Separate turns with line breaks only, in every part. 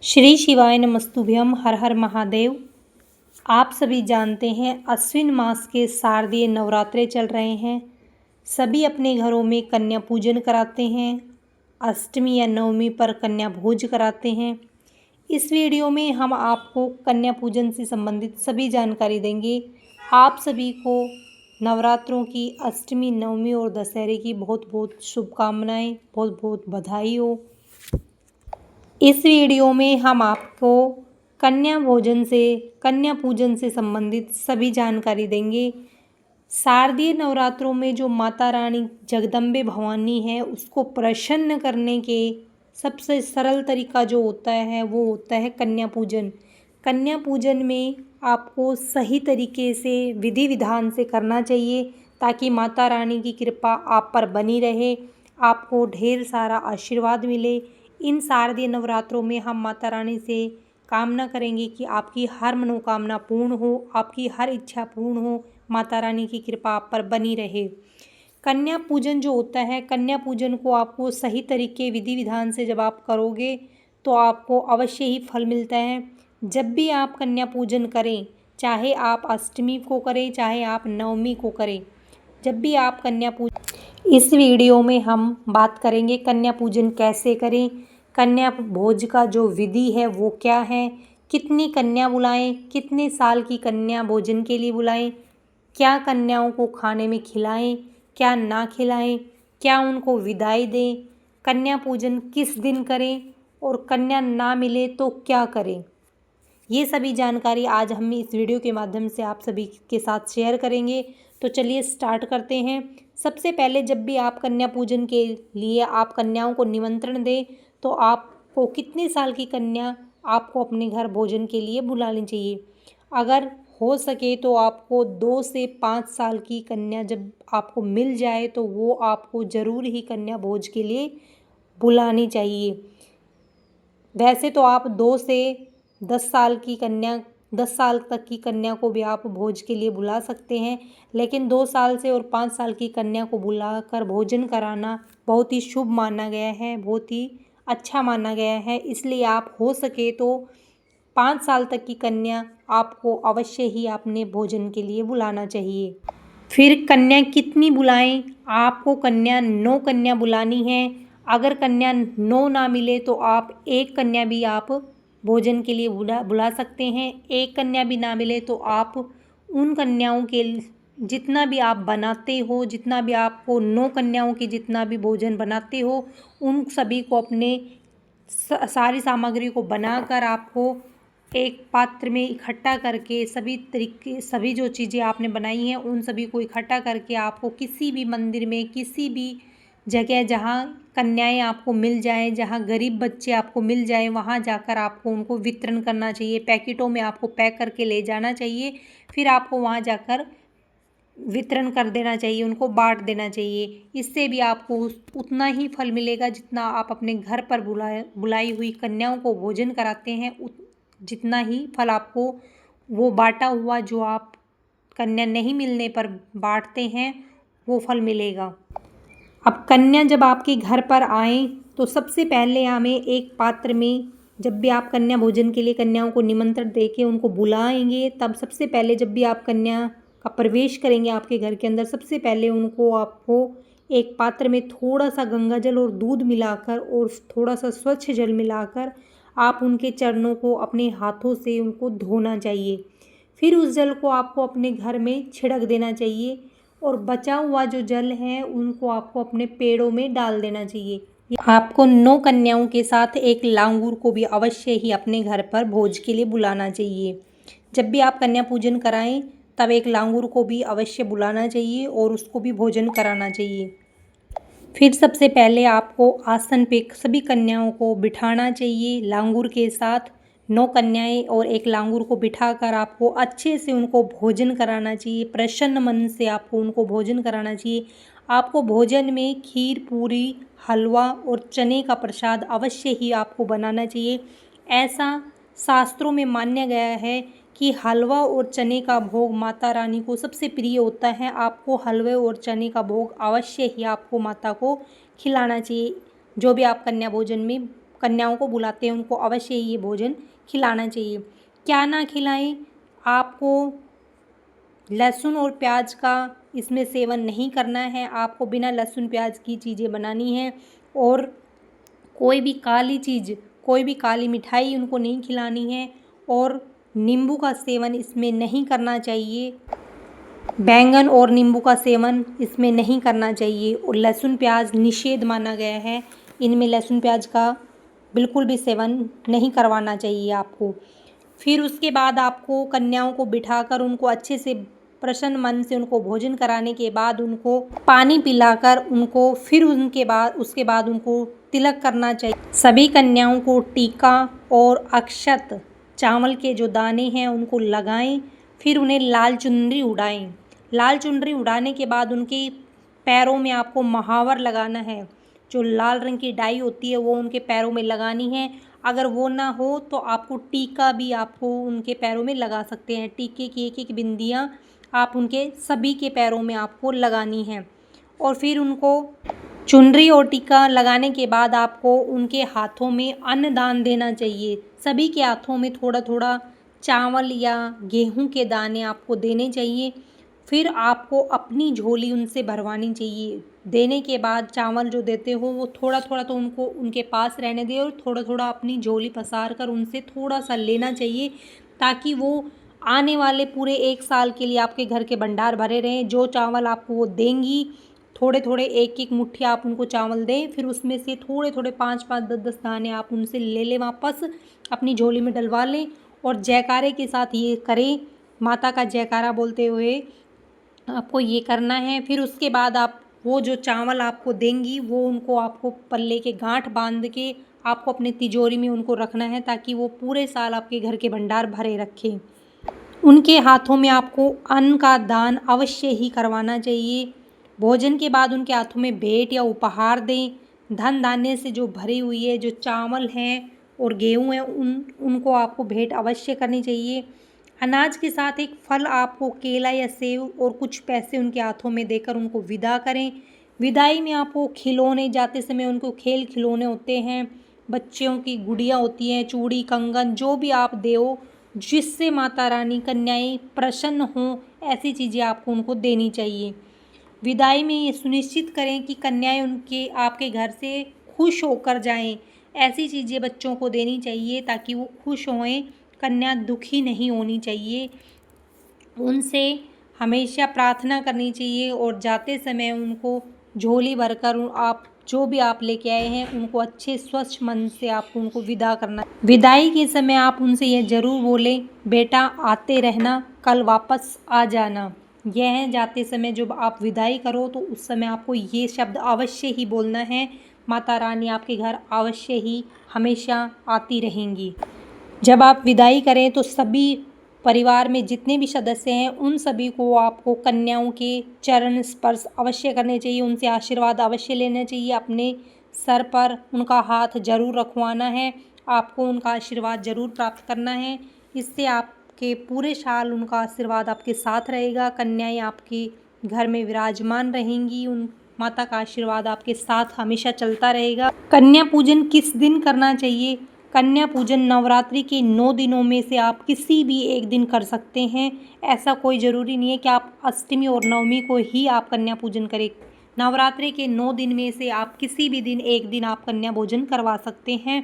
श्री शिवाय नमस्तुभ्यम। हर हर महादेव। आप सभी जानते हैं अश्विन मास के शारदीय नवरात्रे चल रहे हैं। सभी अपने घरों में कन्या पूजन कराते हैं। अष्टमी या नवमी पर कन्या भोज कराते हैं। इस वीडियो में हम आपको कन्या पूजन से संबंधित सभी जानकारी देंगे। आप सभी को नवरात्रों की अष्टमी, नवमी और दशहरे की बहुत बहुत शुभकामनाएं, बहुत बहुत बधाई हो। इस वीडियो में हम आपको कन्या पूजन से संबंधित सभी जानकारी देंगे। शारदीय नवरात्रों में जो माता रानी जगदम्बे भवानी है उसको प्रसन्न करने के सबसे सरल तरीका जो होता है वो होता है कन्या पूजन। कन्या पूजन में आपको सही तरीके से विधि विधान से करना चाहिए ताकि माता रानी की कृपा आप पर बनी रहे, आपको ढेर सारा आशीर्वाद मिले। इन शारदीय नवरात्रों में हम माता रानी से कामना करेंगे कि आपकी हर मनोकामना पूर्ण हो, आपकी हर इच्छा पूर्ण हो, माता रानी की कृपा आप पर बनी रहे। कन्या पूजन जो होता है, कन्या पूजन को आपको सही तरीके विधि विधान से जब आप करोगे तो आपको अवश्य ही फल मिलता है। जब भी आप कन्या पूजन करें, चाहे आप अष्टमी को करें चाहे आप नवमी को करें, जब भी आप कन्या पूजन, इस वीडियो में हम बात करेंगे कन्या पूजन कैसे करें, कन्या भोज का जो विधि है वो क्या है, कितनी कन्या बुलाएं, कितने साल की कन्या भोजन के लिए बुलाएं, क्या कन्याओं को खाने में खिलाएं, क्या ना खिलाएं, क्या उनको विदाई दें, कन्या पूजन किस दिन करें और कन्या ना मिले तो क्या करें। ये सभी जानकारी आज हम इस वीडियो के माध्यम से आप सभी के साथ शेयर करेंगे। तो चलिए स्टार्ट करते हैं। सबसे पहले जब भी आप कन्या पूजन के लिए आप कन्याओं को निमंत्रण दें तो आपको कितने साल की कन्या आपको अपने घर भोजन के लिए बुलानी चाहिए। अगर हो सके तो आपको 2 से 5 साल की कन्या जब आपको मिल जाए तो वो आपको ज़रूर ही कन्या भोज के लिए बुलानी चाहिए। वैसे तो आप 2 से 10 साल की कन्या 10 साल तक की कन्या को भी आप भोज के लिए बुला सकते हैं, लेकिन 2 साल से और 5 साल की कन्या को बुलाकर भोजन कराना बहुत ही शुभ माना गया है, बहुत ही अच्छा माना गया है। इसलिए आप हो सके तो 5 साल तक की कन्या आपको अवश्य ही अपने भोजन के लिए बुलाना चाहिए। फिर कन्या कितनी बुलाएं? आपको कन्या 9 कन्या बुलानी है। अगर कन्या 9 ना मिले तो आप 1 कन्या भी आप भोजन के लिए बुला सकते हैं। 1 कन्या भी ना मिले तो आप उन कन्याओं के जितना भी आप बनाते हो, जितना भी आपको 9 कन्याओं की जितना भी भोजन बनाते हो, उन सभी को अपने सारी सामग्री को बनाकर आपको एक पात्र में इकट्ठा करके सभी जो चीज़ें आपने बनाई हैं उन सभी को इकट्ठा करके आपको किसी भी मंदिर में, किसी भी जगह जहाँ कन्याएं आपको मिल जाएं, जहाँ गरीब बच्चे आपको मिल जाएं, वहाँ जाकर आपको उनको वितरण करना चाहिए। पैकेटों में आपको पैक करके ले जाना चाहिए। फिर आपको वहाँ जाकर वितरण कर देना चाहिए, उनको बांट देना चाहिए। इससे भी आपको उतना ही फल मिलेगा जितना आप अपने घर पर बुलाई हुई कन्याओं को भोजन कराते हैं, जितना ही फल आपको वो बांटा हुआ जो आप कन्या नहीं मिलने पर बांटते हैं वो फल मिलेगा। अब कन्या जब आपके घर पर आए तो सबसे पहले हमें एक पात्र में, जब भी आप कन्या भोजन के लिए कन्याओं को निमंत्रण देके उनको बुलाएंगे, तब सबसे पहले जब भी आप कन्या का प्रवेश करेंगे आपके घर के अंदर, सबसे पहले उनको आपको एक पात्र में थोड़ा सा गंगा जल और दूध मिलाकर और थोड़ा सा स्वच्छ जल मिलाकर आप उनके चरणों को अपने हाथों से उनको धोना चाहिए। फिर उस जल को आपको अपने घर में छिड़क देना चाहिए और बचा हुआ जो जल है उनको आपको अपने पेड़ों में डाल देना चाहिए। आपको 9 कन्याओं के साथ एक लांगूर को भी अवश्य ही अपने घर पर भोज के लिए बुलाना चाहिए। जब भी आप कन्या पूजन कराएं तब एक लांगूर को भी अवश्य बुलाना चाहिए और उसको भी भोजन कराना चाहिए। फिर सबसे पहले आपको आसन पे सभी कन्याओं को बिठाना चाहिए लांगूर के साथ। 9 कन्याएं और एक लांगूर को बिठाकर आपको अच्छे से उनको भोजन कराना चाहिए। प्रसन्न मन से आपको उनको भोजन कराना चाहिए। आपको भोजन में खीर, पूरी, हलवा और चने का प्रसाद अवश्य ही आपको बनाना चाहिए। ऐसा शास्त्रों में माना गया है कि हलवा और चने का भोग माता रानी को सबसे प्रिय होता है। आपको हलवे और चने का भोग अवश्य ही आपको माता को खिलाना चाहिए जो भी आप कन्या भोजन में कन्याओं को बुलाते हैं उनको अवश्य ही ये भोजन खिलाना चाहिए। क्या ना खिलाएं? आपको लहसुन और प्याज का इसमें सेवन नहीं करना है। आपको बिना लहसुन प्याज की चीज़ें बनानी है और कोई भी काली चीज़, कोई भी काली मिठाई उनको नहीं खिलानी है और नींबू का सेवन इसमें नहीं करना चाहिए। बैंगन और नींबू का सेवन इसमें नहीं करना चाहिए और लहसुन प्याज निषेध माना गया है। इनमें लहसुन प्याज का बिल्कुल भी सेवन नहीं करवाना चाहिए आपको। फिर उसके बाद आपको कन्याओं को बिठाकर उनको अच्छे से प्रसन्न मन से उनको भोजन कराने के बाद उनको पानी पिलाकर उनको फिर उसके बाद उनको तिलक करना चाहिए। सभी कन्याओं को टीका और अक्षत चावल के जो दाने हैं उनको लगाएं। फिर उन्हें लाल चुनरी उड़ाएं। लाल चुनरी उड़ाने के बाद उनके पैरों में आपको महावर लगाना है। जो लाल रंग की डाई होती है वो उनके पैरों में लगानी है। अगर वो ना हो तो आपको टीका भी आपको उनके पैरों में लगा सकते हैं। टीके की एक एक बिंदियाँ आप उनके सभी के पैरों में आपको लगानी है और फिर उनको चुनरी और टीका लगाने के बाद आपको उनके हाथों में अन्न दान देना चाहिए। सभी के हाथों में थोड़ा थोड़ा चावल या गेहूं के दाने आपको देने चाहिए। फिर आपको अपनी झोली उनसे भरवानी चाहिए। देने के बाद चावल जो देते हो वो थोड़ा थोड़ा तो उनको उनके पास रहने दें और थोड़ा थोड़ा अपनी झोली पसार कर उनसे थोड़ा सा लेना चाहिए ताकि वो आने वाले पूरे 1 साल के लिए आपके घर के भंडार भरे रहें। जो चावल आपको वो देंगी, थोड़े थोड़े एक एक मुट्ठी आप उनको चावल दें। फिर उसमें से थोड़े थोड़े 5-5 10-10 दाने आप उनसे ले लें, वापस अपनी झोली में डलवा लें और जयकारे के साथ ये करें। माता का जयकारा बोलते हुए आपको ये करना है। फिर उसके बाद आप वो जो चावल आपको देंगी वो उनको आपको पल्ले के गांठ बांध के आपको अपने तिजोरी में उनको रखना है ताकि वो पूरे साल आपके घर के भंडार भरे रखें। उनके हाथों में आपको अन्न का दान अवश्य ही करवाना चाहिए। भोजन के बाद उनके हाथों में भेंट या उपहार दें। धन धान्य से जो भरी हुई है, जो चावल हैं और गेहूँ हैं, उनको आपको भेंट अवश्य करनी चाहिए। अनाज के साथ एक फल आपको केला या सेब और कुछ पैसे उनके हाथों में देकर उनको विदा करें। विदाई में आपको खिलौने, जाते समय उनको खेल खिलौने होते हैं, बच्चों की गुड़िया होती हैं, चूड़ी कंगन, जो भी आप देओ जिससे माता रानी कन्याएं प्रसन्न हों, ऐसी चीज़ें आपको उनको देनी चाहिए। विदाई में ये सुनिश्चित करें कि कन्याएं उनके आपके घर से खुश होकर जाएं। ऐसी चीज़ें बच्चों को देनी चाहिए ताकि वो खुश होएं। कन्या दुखी नहीं होनी चाहिए। उनसे हमेशा प्रार्थना करनी चाहिए और जाते समय उनको झोली भरकर आप जो भी आप लेके आए हैं उनको अच्छे स्वच्छ मन से आपको उनको विदा करना। विदाई के समय आप उनसे यह ज़रूर बोलें, बेटा आते रहना, कल वापस आ जाना। यह है जाते समय जब आप विदाई करो तो उस समय आपको ये शब्द अवश्य ही बोलना है। माता रानी आपके घर अवश्य ही हमेशा आती रहेंगी। जब आप विदाई करें तो सभी परिवार में जितने भी सदस्य हैं उन सभी को आपको कन्याओं के चरण स्पर्श अवश्य करने चाहिए। उनसे आशीर्वाद अवश्य लेना चाहिए। अपने सर पर उनका हाथ जरूर रखवाना है। आपको उनका आशीर्वाद जरूर प्राप्त करना है। इससे आपके पूरे साल उनका आशीर्वाद आपके साथ रहेगा। कन्याएं आपके घर में विराजमान रहेंगी। उन माता का आशीर्वाद आपके साथ हमेशा चलता रहेगा। कन्या पूजन किस दिन करना चाहिए? कन्या पूजन नवरात्रि के 9 दिनों में से आप किसी भी एक दिन कर सकते हैं। ऐसा कोई ज़रूरी नहीं है कि आप अष्टमी और नवमी को ही आप कन्या पूजन करें। नवरात्रि के 9 दिन में से आप किसी भी दिन एक दिन आप कन्या भोजन करवा सकते हैं।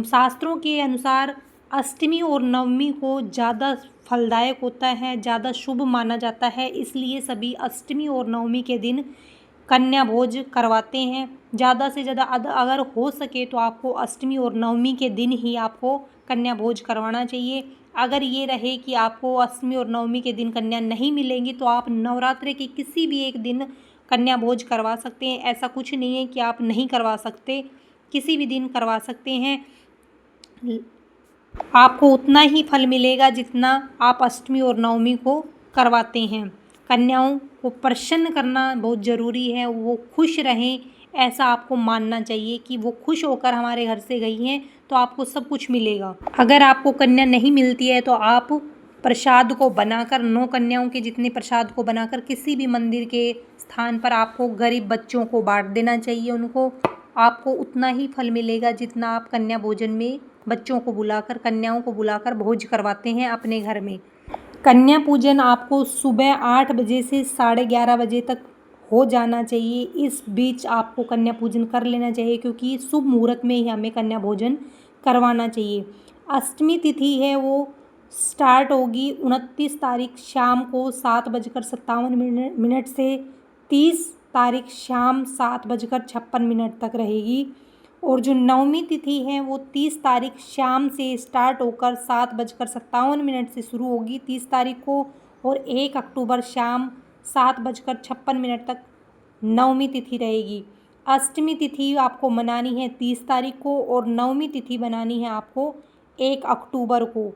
शास्त्रों के अनुसार अष्टमी और नवमी को ज़्यादा फलदायक होता है, ज़्यादा शुभ माना जाता है, इसलिए सभी अष्टमी और नवमी के दिन कन्या भोज करवाते हैं। ज़्यादा से ज़्यादा अगर हो सके तो आपको अष्टमी और नवमी के दिन ही आपको कन्या भोज करवाना चाहिए। अगर ये रहे कि आपको अष्टमी और नवमी के दिन कन्या नहीं मिलेंगी तो आप नवरात्रि के किसी भी एक दिन कन्या भोज करवा सकते हैं। ऐसा कुछ नहीं है कि आप नहीं करवा सकते, किसी भी दिन करवा सकते हैं। आपको उतना ही फल मिलेगा जितना आप अष्टमी और नवमी को करवाते हैं। कन्याओं को प्रसन्न करना बहुत ज़रूरी है, वो खुश रहें ऐसा आपको मानना चाहिए कि वो खुश होकर हमारे घर से गई हैं तो आपको सब कुछ मिलेगा। अगर आपको कन्या नहीं मिलती है तो आप प्रसाद को बनाकर 9 कन्याओं के जितने प्रसाद को बनाकर किसी भी मंदिर के स्थान पर आपको गरीब बच्चों को बांट देना चाहिए। उनको आपको उतना ही फल मिलेगा जितना आप कन्या भोजन में बच्चों को बुलाकर, कन्याओं को बुलाकर भोज करवाते हैं अपने घर में। कन्या पूजन आपको सुबह 8 बजे से 11:30 बजे तक हो जाना चाहिए। इस बीच आपको कन्या पूजन कर लेना चाहिए, क्योंकि शुभ मुहूर्त में ही हमें कन्या भोजन करवाना चाहिए। अष्टमी तिथि है वो स्टार्ट होगी 29 तारीख शाम को 7:57 से 30 तारीख शाम 7:56 तक रहेगी। और जो नवमी तिथि है वो 30 तारीख शाम से स्टार्ट होकर 7:57 से शुरू होगी 30 तारीख को, और 1 अक्टूबर शाम 7:56 तक नवमी तिथि रहेगी। अष्टमी तिथि आपको मनानी है 30 तारीख को, और नवमी तिथि बनानी है आपको 1 अक्टूबर को।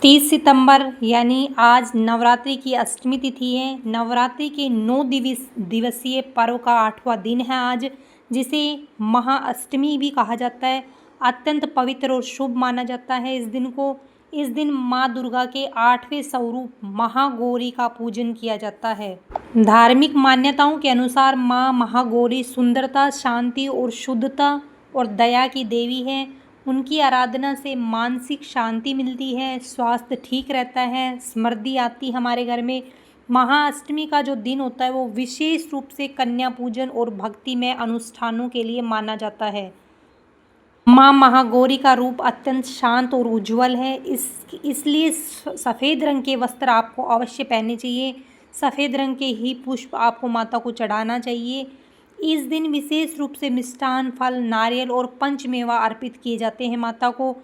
30 सितंबर यानी आज नवरात्रि की अष्टमी तिथि है। नवरात्रि के 9 दिवसीय पर्व का 8वां दिन है आज, जिसे महाअष्टमी भी कहा जाता है। अत्यंत पवित्र और शुभ माना जाता है इस दिन को। इस दिन माँ दुर्गा के 8वें स्वरूप महागौरी का पूजन किया जाता है। धार्मिक मान्यताओं के अनुसार माँ महागौरी सुंदरता, शांति और शुद्धता और दया की देवी है। उनकी आराधना से मानसिक शांति मिलती है, स्वास्थ्य ठीक रहता है, समृद्धि आती हमारे घर में। महाअष्टमी का जो दिन होता है वो विशेष रूप से कन्या पूजन और भक्तिमय अनुष्ठानों के लिए माना जाता है। माँ महागौरी का रूप अत्यंत शांत और उज्जवल है। इसलिए सफ़ेद रंग के वस्त्र आपको अवश्य पहनने चाहिए। सफ़ेद रंग के ही पुष्प आपको माता को चढ़ाना चाहिए। इस दिन विशेष रूप से मिष्ठान, फल, नारियल और पंचमेवा अर्पित किए जाते हैं माता को।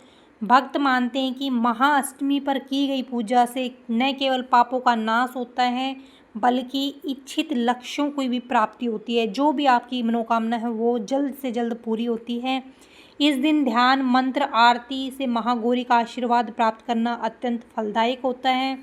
भक्त मानते हैं कि महाअष्टमी पर की गई पूजा से न केवल पापों का नाश होता है, बल्कि इच्छित लक्ष्यों की भी प्राप्ति होती है। जो भी आपकी मनोकामना है वो जल्द से जल्द पूरी होती है। इस दिन ध्यान, मंत्र, आरती से महागौरी का आशीर्वाद प्राप्त करना अत्यंत फलदायक होता है।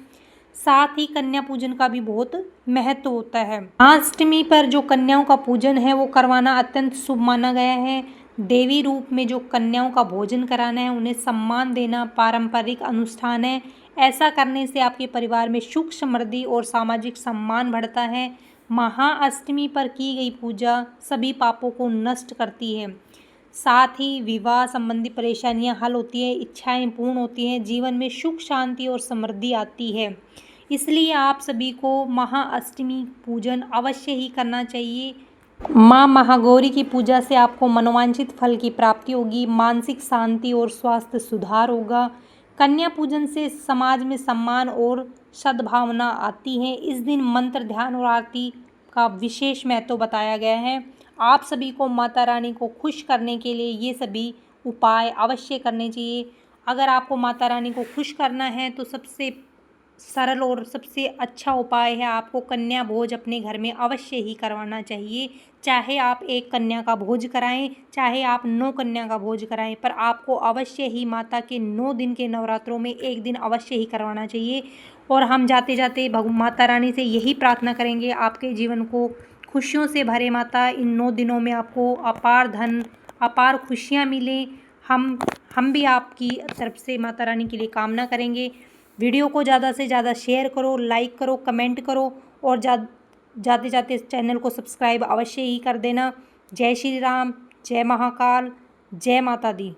साथ ही कन्या पूजन का भी बहुत महत्व होता है। अष्टमी पर जो कन्याओं का पूजन है वो करवाना अत्यंत शुभ माना गया है। देवी रूप में जो कन्याओं का भोजन कराना है, उन्हें सम्मान देना पारंपरिक अनुष्ठान है। ऐसा करने से आपके परिवार में सुख, समृद्धि और सामाजिक सम्मान बढ़ता है। महाअष्टमी पर की गई पूजा सभी पापों को नष्ट करती है। साथ ही विवाह संबंधी परेशानियां हल होती हैं, इच्छाएं पूर्ण होती हैं, जीवन में सुख, शांति और समृद्धि आती है। इसलिए आप सभी को महाअष्टमी पूजन अवश्य ही करना चाहिए। माँ महागौरी की पूजा से आपको मनोवांछित फल की प्राप्ति होगी, मानसिक शांति और स्वास्थ्य सुधार होगा। कन्या पूजन से समाज में सम्मान और सद्भावना आती है। इस दिन मंत्र, ध्यान और आरती का विशेष महत्व बताया गया है। आप सभी को माता रानी को खुश करने के लिए ये सभी उपाय अवश्य करने चाहिए। अगर आपको माता रानी को खुश करना है तो सबसे सरल और सबसे अच्छा उपाय है आपको कन्या भोज अपने घर में अवश्य ही करवाना चाहिए। चाहे आप 1 कन्या का भोज कराएं, चाहे आप 9 कन्या का भोज कराएं, पर आपको अवश्य ही माता के 9 दिन के नवरात्रों में 1 दिन अवश्य ही करवाना चाहिए। और हम जाते जाते माता रानी से यही प्रार्थना करेंगे, आपके जीवन को खुशियों से भरे माता। इन 9 दिनों में आपको अपार धन, अपार खुशियाँ मिलें। हम भी आपकी तरफ से माता रानी के लिए कामना करेंगे। वीडियो को ज़्यादा से ज़्यादा शेयर करो, लाइक करो, कमेंट करो, और जाते जाते इस चैनल को सब्सक्राइब अवश्य ही कर देना। जय श्री राम, जय महाकाल, जय माता दी।